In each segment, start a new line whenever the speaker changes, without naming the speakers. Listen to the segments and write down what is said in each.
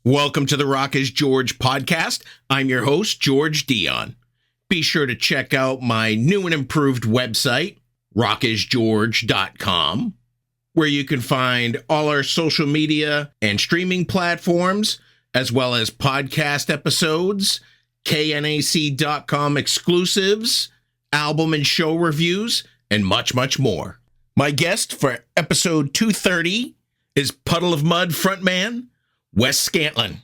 Welcome to the Rock is George podcast. I'm your host, George Dionne. Be sure to check out my new and improved website, rockisgeorge.com, where you can find all our social media and streaming platforms, as well as podcast episodes, knac.com exclusives, album and show reviews, and much, much more. My guest for episode 230 is Puddle of Mudd frontman, Wes Scantlin.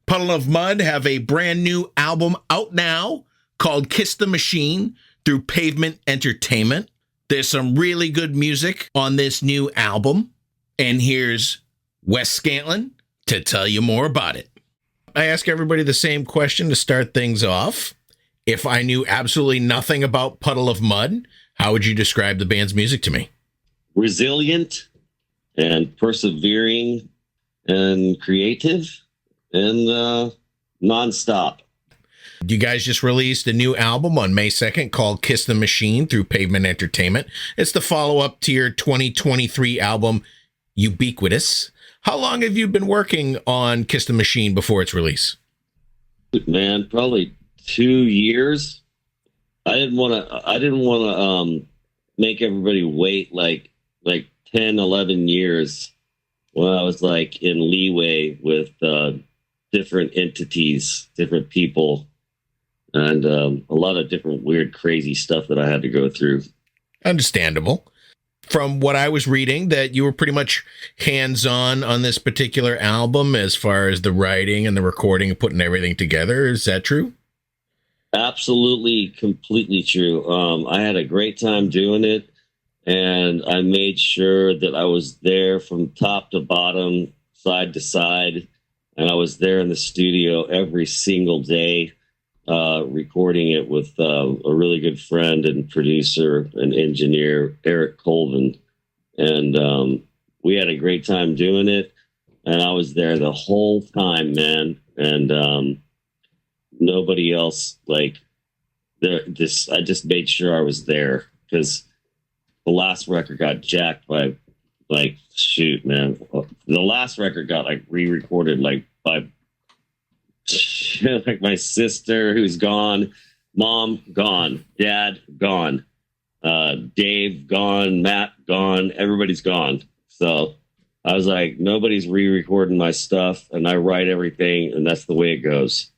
Puddle of Mudd have a brand new album out now called Kiss the Machine through Pavement Entertainment. There's some really good music on this new album. And here's Wes Scantlin to tell you more about it. I ask everybody the same question to start things off. If I knew absolutely nothing about Puddle of Mudd, how would you describe the band's music to me?
Resilient and persevering and creative and nonstop.
You guys just released a new album on May 2nd called Kiss the Machine through Pavement Entertainment. It's the follow-up to your 2023 album, Ubiquitous. How long have you been working on Kiss the Machine before its release?
Man, probably 2 years. I didn't want to make everybody wait like 10, 11 years when I was like in leeway with different entities, different people, and a lot of different weird, crazy stuff that I had to go through.
Understandable. From what I was reading, that you were pretty much hands-on on this particular album as far as the writing and the recording and putting everything together. Is that true?
Absolutely, completely true. I had a great time doing it, and I made sure that I was there from top to bottom, side to side, and I was there in the studio every single day, recording it with a really good friend and producer and engineer, Eric Colvin. And we had a great time doing it, and I was there the whole time, man. And nobody else, I just made sure I was there, because the last record got jacked by, shoot, man. The last record got re-recorded by my sister, who's gone, mom gone, dad gone, Dave gone, Matt gone, everybody's gone. So I was like, nobody's re-recording my stuff, and I write everything, and that's the way it goes.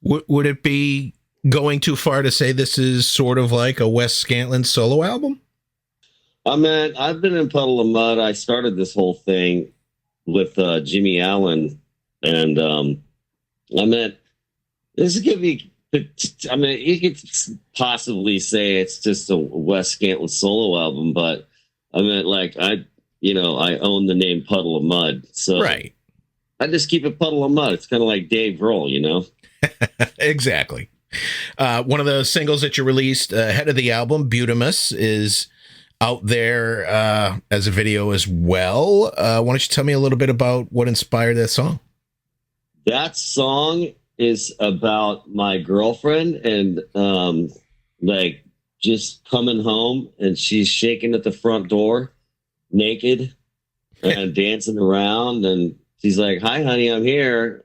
Would it be going too far to say this is sort of like a Wes Scantlin solo album?
Man, I've been in Puddle of Mudd. I started this whole thing with Jimmy Allen, and this could be. You could possibly say it's just a Wes Scantlin solo album, but I own the name Puddle of Mudd, so
right.
I just keep it Puddle of Mudd. It's kind of like Dave Grohl, you know.
Exactly. One of the singles that you released ahead of the album, Beautimus, is out there as a video as well. Why don't you tell me a little bit about what inspired that song?
That song is about my girlfriend and just coming home, and she's shaking at the front door naked and dancing around, and she's like, "Hi, honey, I'm here.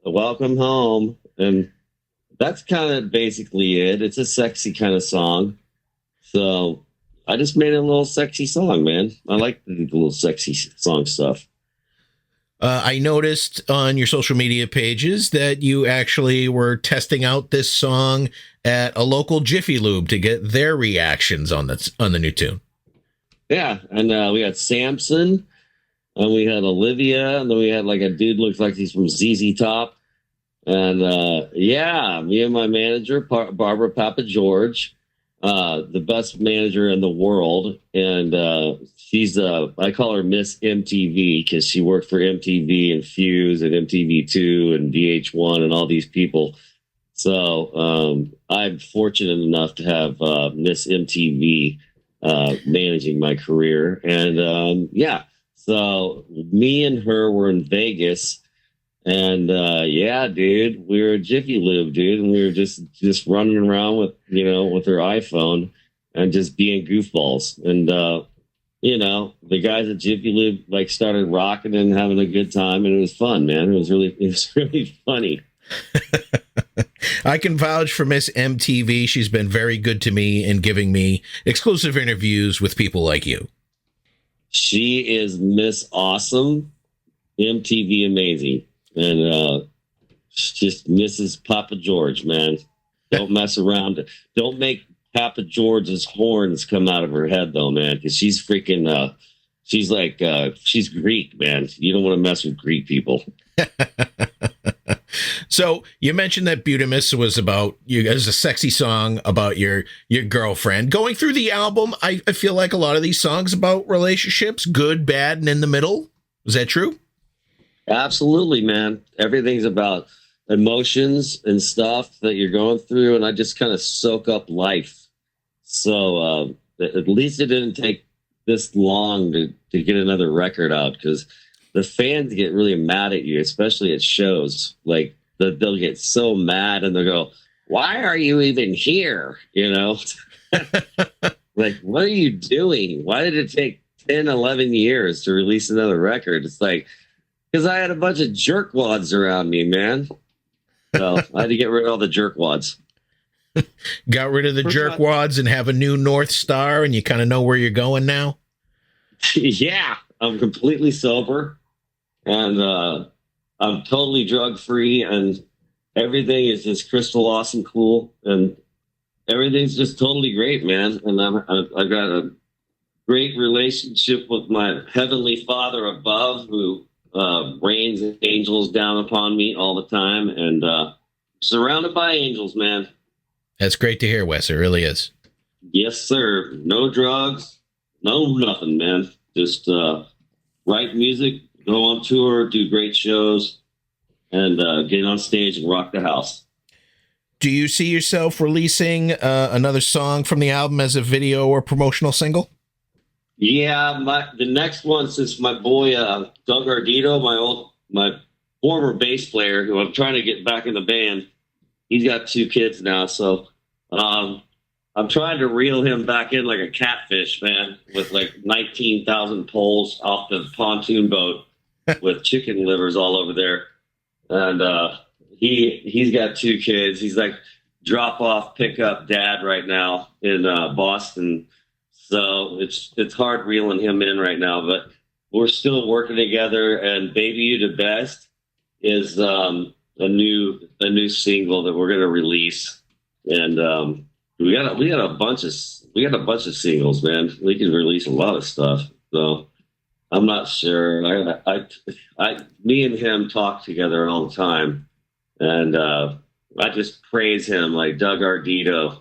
Welcome home." And that's kind of basically it. It's a sexy kind of song. So I just made a little sexy song, man. I like the little sexy song stuff.
I noticed on your social media pages that you actually were testing out this song at a local Jiffy Lube to get their reactions on the new tune.
Yeah, and we had Samson, and we had Olivia, and then we had a dude looks like he's from ZZ Top. And me and my manager, Barbara Papa George, the best manager in the world. And she's, I call her Miss MTV, because she worked for MTV and Fuse and MTV2 and VH1 and all these people. So I'm fortunate enough to have Miss MTV managing my career. And so me and her were in Vegas. And dude, we were at Jiffy Lube, dude, and we were just running around with her iPhone and just being goofballs. And the guys at Jiffy Lube like started rocking and having a good time, and it was fun, man. It was really funny.
I can vouch for Miss MTV. She's been very good to me in giving me exclusive interviews with people like you.
She is Miss Awesome, MTV Amazing, and just Mrs. Papa George, man. Don't mess around. Don't make Papa George's horns come out of her head, though, man, because she's freaking, she's like, she's Greek, man. You don't want to mess with Greek people.
So you mentioned that Beautimus was about you as a sexy song about your girlfriend. Going through the album, I feel like a lot of these songs about relationships, good, bad, and in the middle. Is that true? Absolutely, man. Everything's about emotions and stuff that you're going through, and I just kind of soak up life. So at least it didn't take this long to get another record out, because the fans get really mad at you, especially at shows. Like they'll get so mad and they'll go, "Why are you even here?" Like, what are you doing? Why did it take 10, 11 years to release another record? It's like, because I had a bunch of jerkwads around me, man. So I had to get rid of all the jerkwads. Got rid of the jerkwads and have a new North Star, and you kind of know where you're going now? Yeah, I'm completely sober, and I'm totally drug-free, and everything is just crystal awesome cool, and everything's just totally great, man. And I've got a great relationship with my heavenly Father above, who rains angels down upon me all the time, and surrounded by angels, man. That's great to hear, Wes. It really is. Yes, sir. No drugs, no nothing, man. Just write music, go on tour, do great shows, and get on stage and rock the house. Do you see yourself releasing another song from the album as a video or promotional single? Yeah, the next one, since my boy Doug Ardito, my former bass player, who I'm trying to get back in the band, he's got 2 kids now, so I'm trying to reel him back in like a catfish, man, with like 19,000 poles off the pontoon boat with chicken livers all over there. And he's got 2 kids. He's like drop off, pick up dad right now in Boston. So it's hard reeling him in right now, but we're still working together. And Baby You the Best is a new single that we're gonna release, and we got a bunch of singles, man. We can release a lot of stuff. So I'm not sure. Me and him talk together all the time, and I just praise him like Doug Ardito.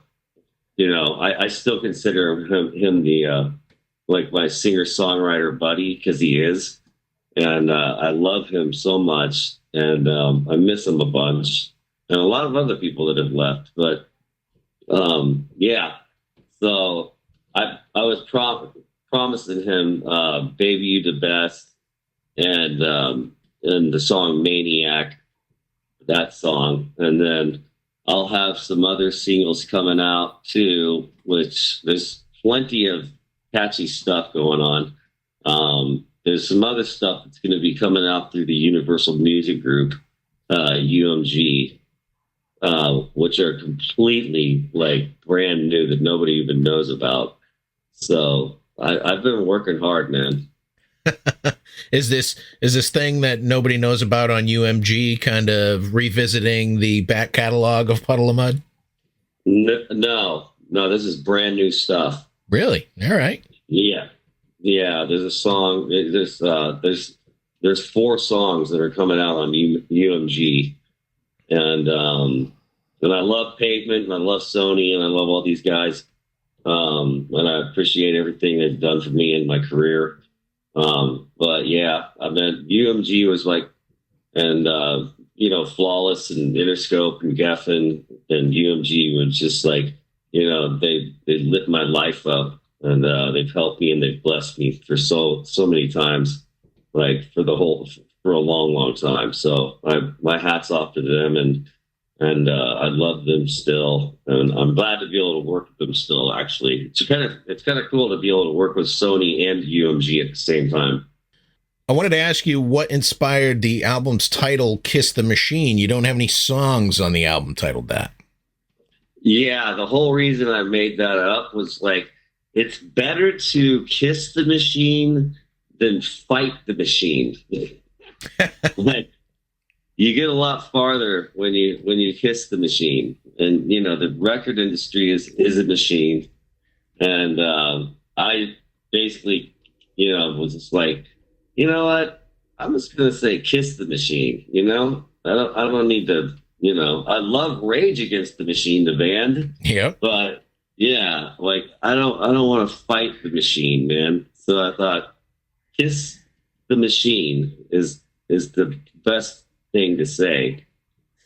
I still consider him the like my singer-songwriter buddy, because he is, and I love him so much, and I miss him a bunch, and a lot of other people that have left, but yeah. So I was promising him Baby You the Best, and the song Maniac, that song, and then I'll have some other singles coming out too, which there's plenty of catchy stuff going on. There's some other stuff that's going to be coming out through the Universal Music Group, UMG, which are completely like brand new that nobody even knows about. So I've been working hard, man. Is this thing that nobody knows about on UMG kind of revisiting the back catalog of Puddle of Mudd? No, this is brand new stuff. Really? All right. Yeah. There's a song. There's 4 songs that are coming out on UMG, and I love Pavement, and I love Sony, and I love all these guys, and I appreciate everything they've done for me in my career. But yeah, I mean, UMG was like, and Flawless and Interscope and Geffen and UMG was just like, they lit my life up, and they've helped me and they've blessed me for so many times, like for a long time. So my hat's off to them, and
and I love them still, and I'm glad to be able to work with them still. Actually, it's kind of cool to be able to work with Sony and UMG at the same time.
I wanted to ask you what inspired the album's title, Kiss the Machine. You don't have any songs on the album titled that.
Yeah, the whole reason I made that up was like, it's better to kiss the machine than fight the machine. Like, you get a lot farther when you kiss the machine. And you know, the record industry is a machine. And I basically, you know, was just like, you know what? I'm just gonna say kiss the machine. You know, I don't need to. You know, I love Rage Against the Machine, the band.
Yeah.
But yeah, like I don't want to fight the machine, man. So I thought kiss the machine is the best thing to say.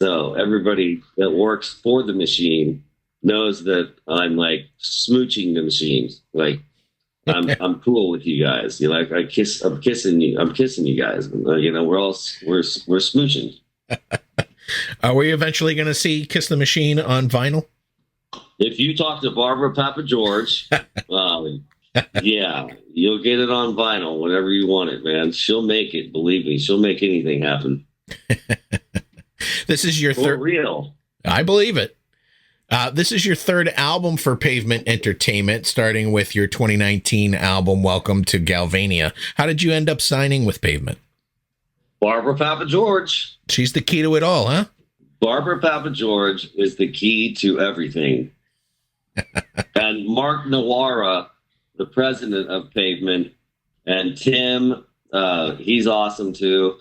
So everybody that works for the machine knows that I'm like smooching the machines. Like I'm cool with you guys. You like I'm kissing you guys. You know, we're smooching.
Are we eventually going to see Kiss the Machine on vinyl?
If you talk to Barbara Papa George, yeah, you'll get it on vinyl whenever you want it, man. She'll make it. Believe me, she'll make anything happen.
This is your third.
For real.
I believe it. This is your third album for Pavement Entertainment, starting with your 2019 album, Welcome to Galvania. How did you end up signing with Pavement?
Barbara Papa George.
She's the key to it all, huh?
Barbara Papa George is the key to everything. And Mark Nawara, the president of Pavement, and Tim, he's awesome too.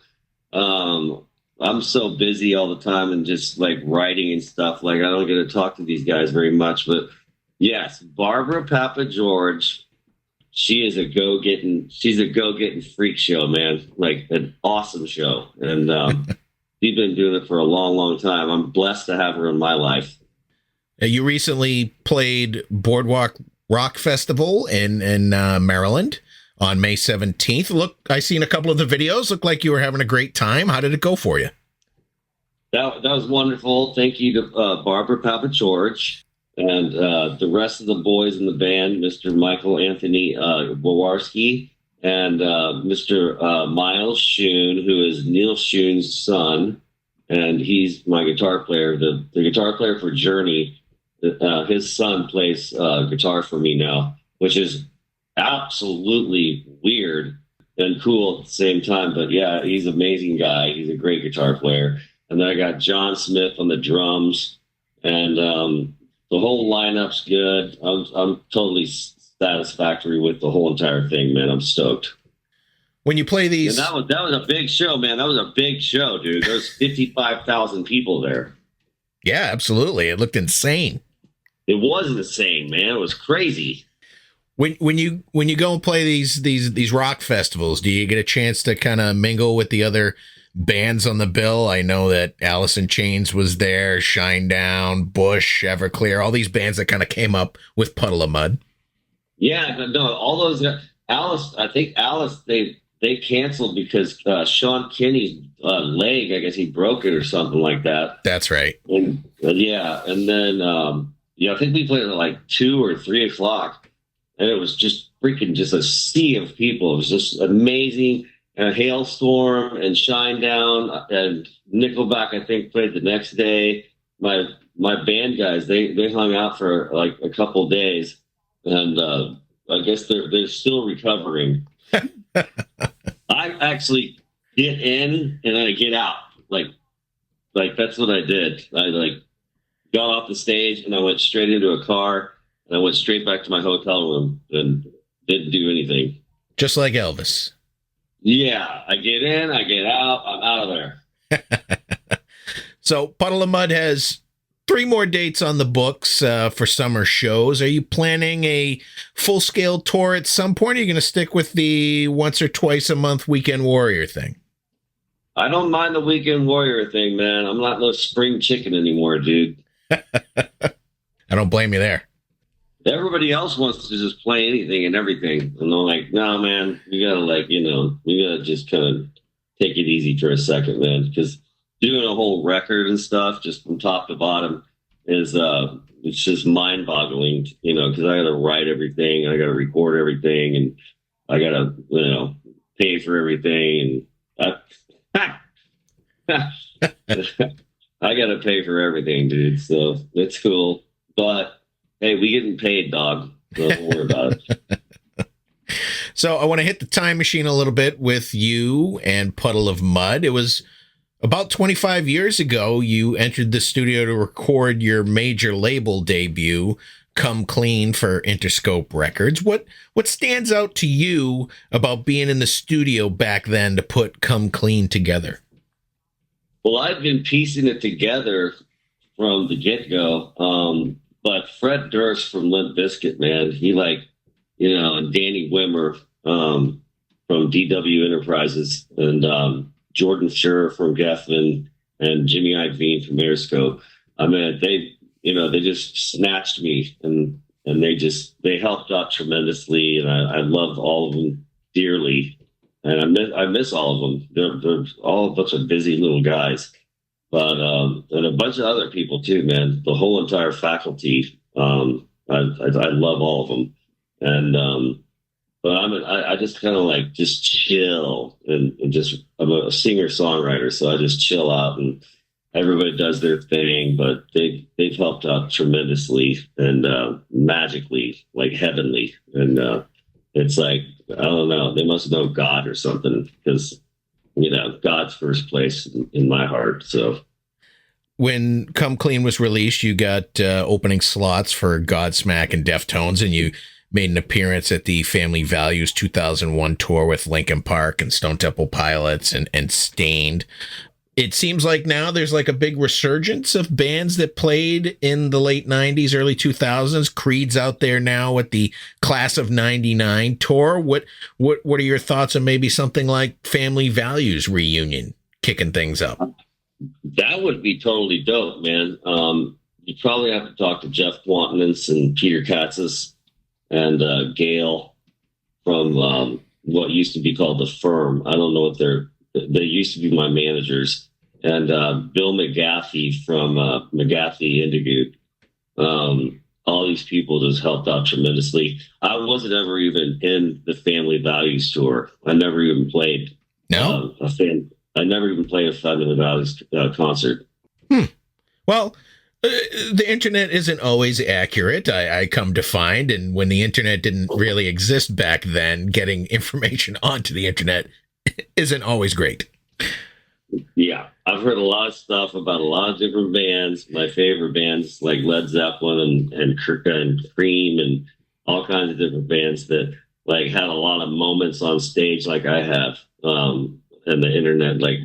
I'm so busy all the time and just like writing and stuff. Like I don't get to talk to these guys very much, but yes, Barbara Papa George, she's a go-getting freak show, man. Like an awesome show. And she's been doing it for a long, long time. I'm blessed to have her in my life.
You recently played Boardwalk Rock Festival in Maryland on May 17th. Look, I seen a couple of the videos. Looked like you were having a great time. How did it go for you?
That was wonderful. Thank you to Barbara Papa George and the rest of the boys in the band, Mr. Michael Anthony Wawarski and Mr. Miles Schoon, who is Neil Schoon's son, and he's my guitar player. The guitar player for Journey, his son plays guitar for me now, which is absolutely weird and cool at the same time. But yeah, he's an amazing guy. He's a great guitar player. And then I got John Smith on the drums, and the whole lineup's good. I'm totally satisfactory with the whole entire thing, man. I'm stoked.
When you play these,
and that was a big show, man. That was a big show, dude. There's 55,000 people there.
Yeah, absolutely. It looked insane.
It was insane, man. It was crazy.
When you go and play these rock festivals, do you get a chance to kind of mingle with the other bands on the bill? I know that Alice in Chains was there, Shinedown, Bush, Everclear, all these bands that kind of came up with Puddle of Mudd.
Yeah, no, all those. Alice, I think Alice, they canceled because Sean Kinney's leg, I guess he broke it or something like that.
That's right.
And yeah, and then I think we played at like 2 or 3 o'clock, and it was just freaking just a sea of people. It was just amazing. And Hailstorm and Shinedown and Nickelback, I think, played the next day. My band guys, they hung out for like a couple days, and I guess they're still recovering. I actually get in and I get out, like that's what I did. I like got off the stage and I went straight into a car and I went straight back to my hotel room and didn't do anything.
Just like Elvis.
Yeah, I get in, I get out, I'm out of there.
So Puddle of Mudd has 3 more dates on the books for summer shows. Are you planning a full-scale tour at some point? Or are you going to stick with the once or twice a month Weekend Warrior thing?
I don't mind the Weekend Warrior thing, man. I'm not no spring chicken anymore, dude.
I don't blame you there.
Everybody else wants to just play anything and everything. And I'm like, no, man, we got to we got to just kind of take it easy for a second, man. Because doing a whole record and stuff just from top to bottom is it's just mind boggling, you know, because I got to write everything, I got to record everything, and I got to, you know, pay for everything, and I got to pay for everything, dude. So it's cool, but hey, we getting paid, dog. So don't worry about it.
So I want to hit the time machine a little bit with you and Puddle of Mud. It was about 25 years ago you entered the studio to record your major label debut, Come Clean, for Interscope Records. What stands out to you about being in the studio back then to put Come Clean together?
Well, I've been piecing it together from the get-go. But Fred Durst from Limp Bizkit, man, he and Danny Wimmer from DW Enterprises, and Jordan Schur from Geffen, and Jimmy Iovine from Interscope. I mean, they just snatched me, and they helped out tremendously, and I loved all of them dearly, and I miss all of them. They're all a bunch of busy little guys, but and a bunch of other people too, man. The whole entire faculty, I love all of them, and but I just kind of like just chill and just I'm a singer songwriter, so I just chill out and everybody does their thing, but they've helped out tremendously and magically, like heavenly, and it's like I don't know, they must know God or something, because you know God's first place in my heart. So
when Come Clean was released, you got opening slots for Godsmack and Deftones, and you made an appearance at the Family Values 2001 tour with Linkin Park and Stone Temple Pilots and Stained. It seems like now there's like a big resurgence of bands that played in the late 90s, early 2000s. Creed's out there now at the Class of 99 tour. What are your thoughts on maybe something like Family Values reunion kicking things up?
That would be totally dope, man. You probably have to talk to Jeff Quantinus and Peter Katzis and Gail from what used to be called The Firm. I don't know if they used to be my managers, and Bill McGaffey from McGaffey Indigood. All these people just helped out tremendously. I wasn't ever even in the Family Values tour. I never even played I never even played a Family Values concert.
Well, the internet isn't always accurate, I come to find, and when the internet didn't really exist back then, getting information onto the internet isn't always great.
Yeah, I've heard a lot of stuff about a lot of different bands. My favorite bands like Led Zeppelin and Cream and all kinds of different bands that like had a lot of moments on stage like I have, and the internet like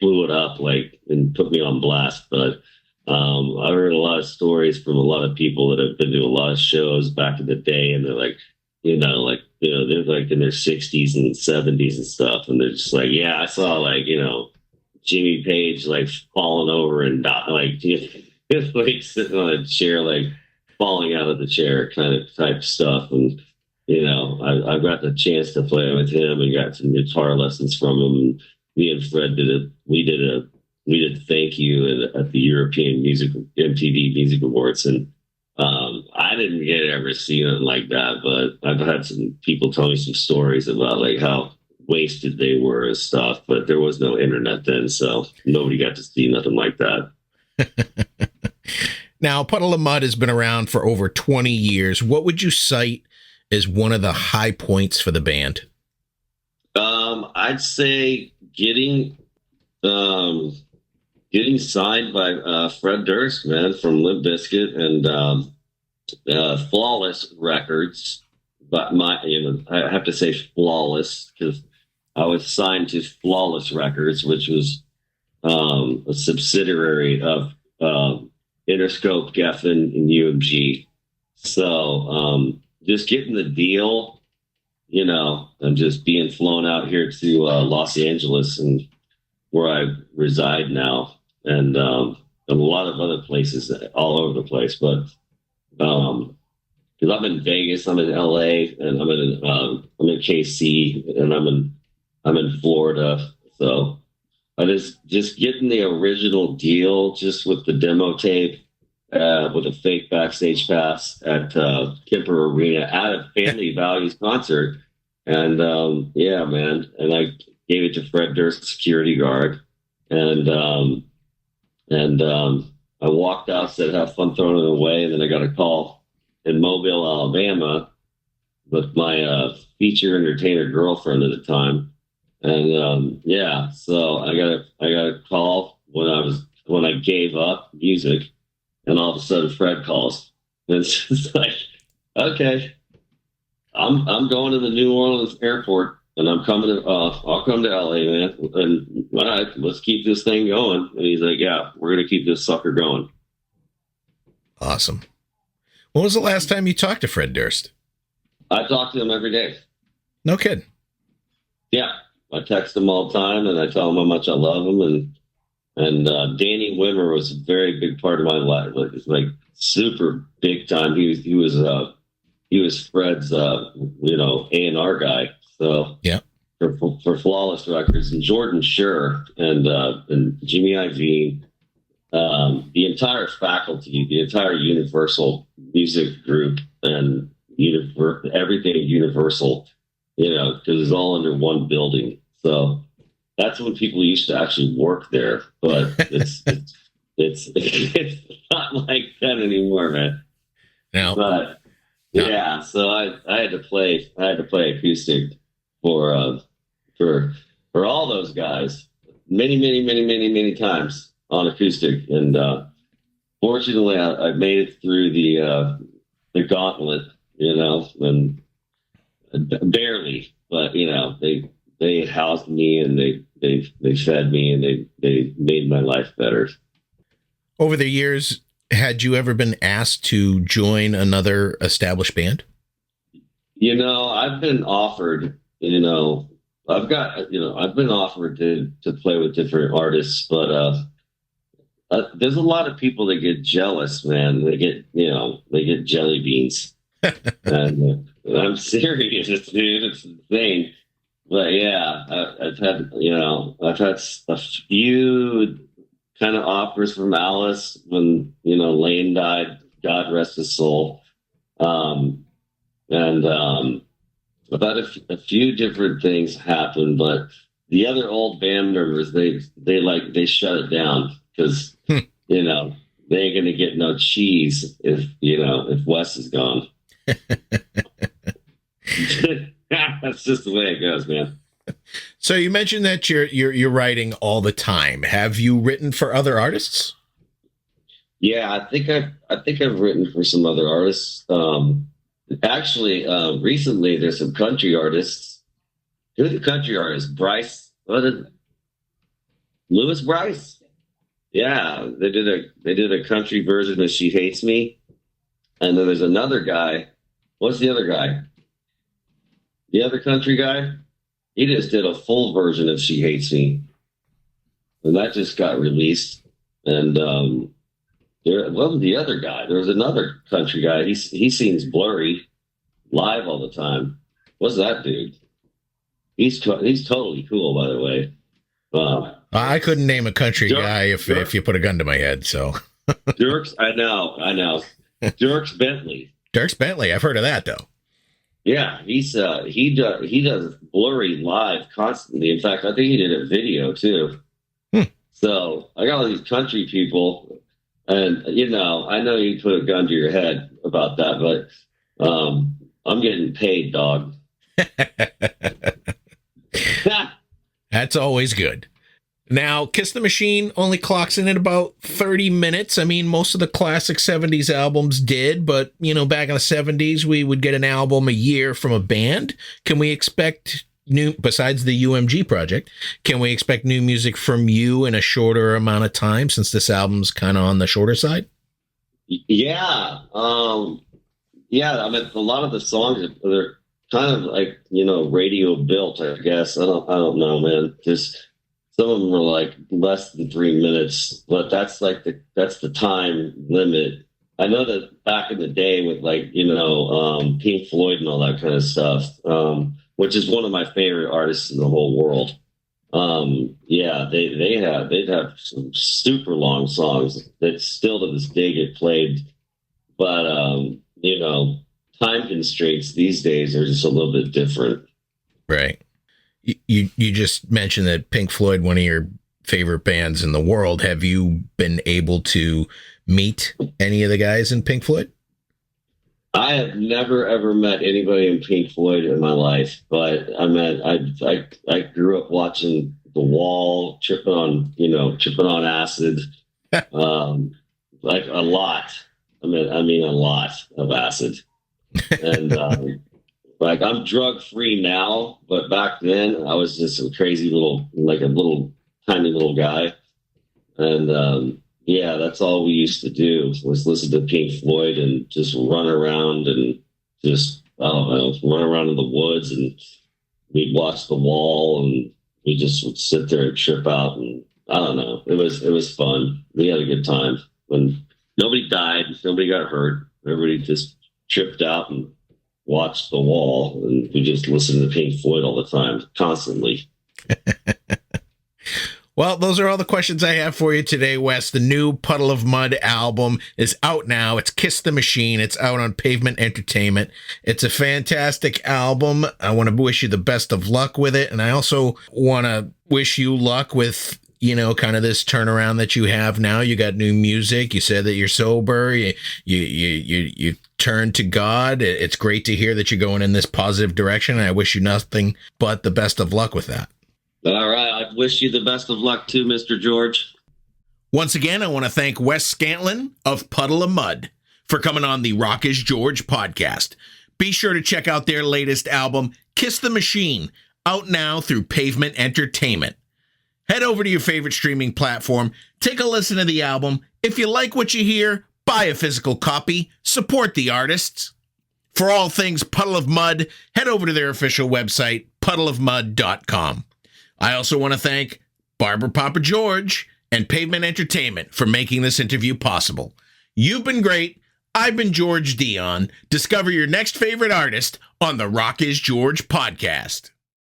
blew it up like and put me on blast. But I heard a lot of stories from a lot of people that have been to a lot of shows back in the day, and they're like, they're like in their 60s and 70s and stuff, and they're just like, yeah, I saw like, Jimmy Page like falling over and like like sitting on a chair, like falling out of the chair kind of type stuff. And I got the chance to play with him and got some guitar lessons from him. And me and Fred we did thank you at the European MTV Music Awards, and I didn't get to ever see it like that, but I've had some people tell me some stories about like how wasted they were and stuff, but there was no internet then, so nobody got to see nothing like that.
Now, Puddle of Mud has been around for over 20 years. What would you cite as one of the high points for the band?
I'd say getting signed by Fred Durst, man, from Limp Bizkit, and Flawless Records. But I have to say Flawless because I was signed to Flawless Records, which was a subsidiary of Interscope, Geffen, and UMG. So just getting the deal, and just being flown out here to Los Angeles, and where I reside now, and a lot of other places all over the place. But because I'm in Vegas, I'm in LA, and I'm in KC, and I'm in Florida. So I just getting the original deal just with the demo tape, with a fake backstage pass at Kemper Arena at a Family Values concert. And yeah, man. And I gave it to Fred Durst, security guard. And I walked out, said, have fun throwing it away. And then I got a call in Mobile, Alabama with my feature entertainer girlfriend at the time. And yeah, so I got a call when I gave up music, and all of a sudden Fred calls. And it's just like, okay, I'm going to the New Orleans airport, and I'll come to LA, man. And all right, let's keep this thing going. And he's like, yeah, we're gonna keep this sucker going.
Awesome. When was the last time you talked to Fred Durst?
I talk to him every day.
No kidding.
Yeah, I text him all the time, and I tell him how much I love him. And Danny Wimmer was a very big part of my life, like super big time. He was Fred's A&R guy. So
yeah,
for Flawless Records, and Jordan Schur and Jimmy Iovine, the entire faculty, the entire Universal Music Group, and everything Universal, because it's all under one building. So that's when people used to actually work there, but it's not like that anymore, man.
No.
But yeah, so I had to play acoustic for all those guys many times on acoustic, and fortunately I made it through the gauntlet, and barely, but they housed me, and they fed me, and they made my life better.
Over the years, had you ever been asked to join another established band?
I've been offered, I've been offered to play with different artists, but there's a lot of people that get jealous, man. They get jelly beans. And I'm serious, dude. It's insane. But yeah, I've had a few kind of offers from Alice when, Lane died, God rest his soul. And about a few different things happened, but the other old band members, they shut it down because, they ain't going to get no cheese if Wes is gone. That's just the way it goes, man.
So you mentioned that you're writing all the time. Have you written for other artists?
Yeah, I think I've written for some other artists. Actually, recently there's some country artists. Who's the country artist? Bryce? Lewis Bryce? Yeah, they did a country version of "She Hates Me," and then there's another guy. What's the other guy? The other country guy? He just did a full version of "She Hates Me," and that just got released. And there wasn't the other guy. There was another country guy. He seems blurry live all the time. What's that dude? He's totally cool, by the way.
I couldn't name a country guy if you put a gun to my head. So
Dirks, I know. Dirks Bentley.
Dirks Bentley. I've heard of that though.
Yeah, he does blurry live constantly. In fact, I think he did a video too. So I got all these country people, and I know you put a gun to your head about that, but I'm getting paid, dog.
That's always good. Now, Kiss the Machine only clocks in at about 30 minutes. I mean, most of the classic 70s albums did, but, back in the 70s, we would get an album a year from a band. Can we expect besides the UMG project, can we expect new music from you in a shorter amount of time, since this album's kind of on the shorter side?
Yeah. Yeah, I mean, a lot of the songs, they're kind of like, radio built, I guess. I don't know, man. Just some of them are like less than 3 minutes, but that's the time limit. I know that back in the day with Pink Floyd and all that kind of stuff, which is one of my favorite artists in the whole world. Yeah, they'd have some super long songs that still to this day get played, but you know, time constraints these days are just a little bit different.
Right. You just mentioned that Pink Floyd, one of your favorite bands in the world. Have you been able to meet any of the guys in Pink Floyd?
I have never ever met anybody in Pink Floyd in my life, but I grew up watching The Wall, tripping on acid, like a lot. I mean a lot of acid, and like I'm drug free now, but back then I was just a crazy like a little tiny little guy, and yeah, that's all we used to do was listen to Pink Floyd and just run around and just, I don't know, run around in the woods, and we'd watch The Wall, and we just would sit there and trip out, and I don't know. It was fun. We had a good time when nobody died, nobody got hurt. Everybody just tripped out and watched The Wall, and we just listened to Pink Floyd all the time, constantly.
Well, those are all the questions I have for you today, Wes. The new Puddle of Mudd album is out now. It's Kiss the Machine. It's out on Pavement Entertainment. It's a fantastic album. I want to wish you the best of luck with it. And I also want to wish you luck with, you know, kind of this turnaround that you have now. You got new music. You said that you're sober. You turned to God. It's great to hear that you're going in this positive direction. And I wish you nothing but the best of luck with that.
All right. I wish you the best of luck too, Mr. George.
Once again, I want to thank Wes Scantlin of Puddle of Mudd for coming on the Rock is George podcast. Be sure to check out their latest album, Kiss the Machine, out now through Pavement Entertainment. Head over to your favorite streaming platform, take a listen to the album. If you like what you hear, buy a physical copy, support the artists. For all things Puddle of Mudd, head over to their official website, puddleofmudd.com. I also want to thank Barbara Papa George and Pavement Entertainment for making this interview possible. You've been great. I've been George Dionne. Discover your next favorite artist on the Rock is George podcast.